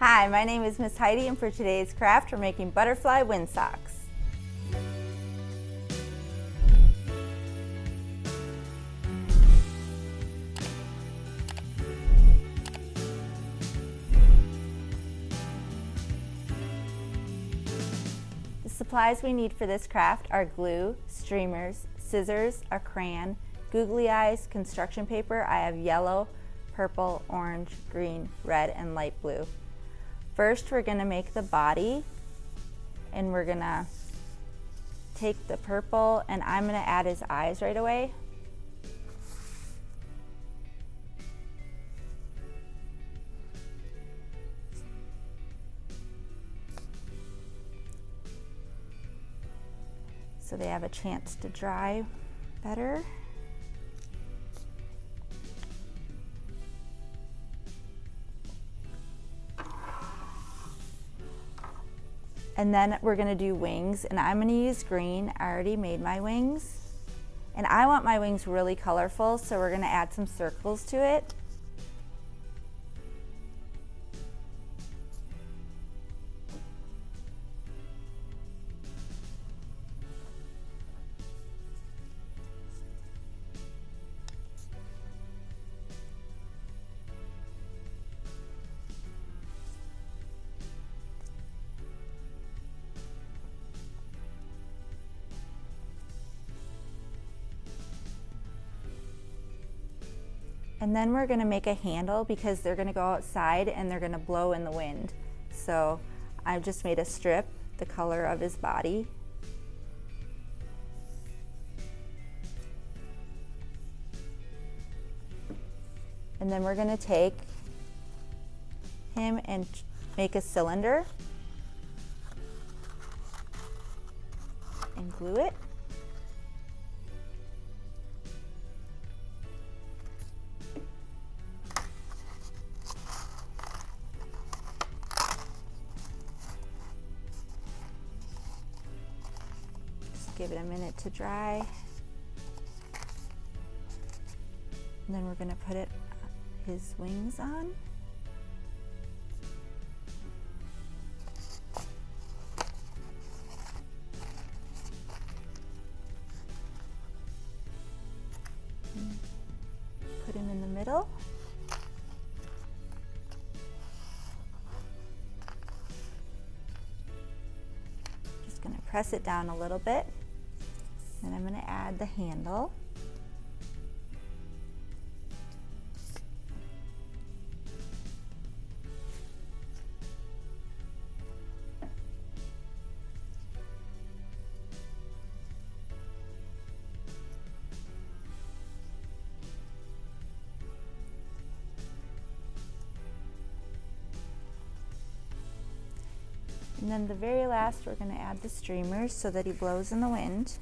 Hi, my name is Miss Heidi, and for today's craft we're making butterfly windsocks. The supplies we need for this craft are glue, streamers, scissors, a crayon, googly eyes, construction paper. I have yellow, purple, orange, green, red, and light blue. First, we're going to make the body, and we're going to take the purple, and I'm going to add his eyes right away. So they have a chance to dry better. And then we're gonna do wings, and I'm gonna use green. I already made my wings. And I want my wings really colorful, so we're gonna add some circles to it. And then we're gonna make a handle because they're gonna go outside and they're gonna blow in the wind. So I've just made a strip, the color of his body. And then we're gonna take him and make a cylinder and glue it. Give it a minute to dry. And then we're going to put his wings on. Put him in the middle. Just going to press it down a little bit. Then I'm going to add the handle. And then the very last, we're going to add the streamers so that he blows in the wind.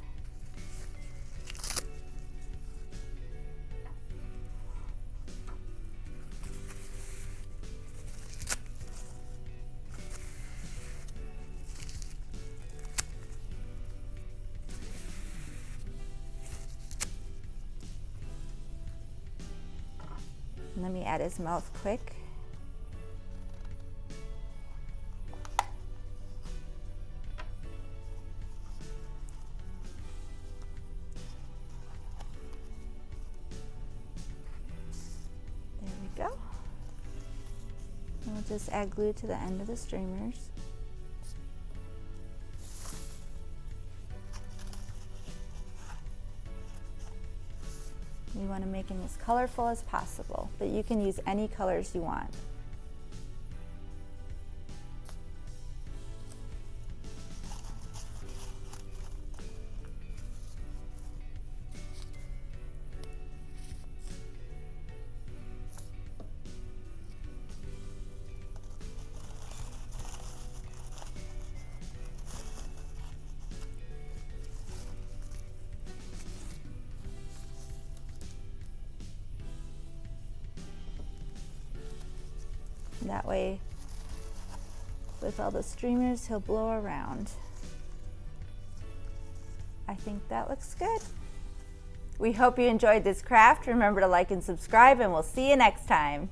And let me add his mouth quick. There we go. And we'll just add glue to the end of the streamers. You want to make them as colorful as possible, but you can use any colors you want. That way, with all the streamers, he'll blow around. I think that looks good. We hope you enjoyed this craft. Remember to like and subscribe, and we'll see you next time.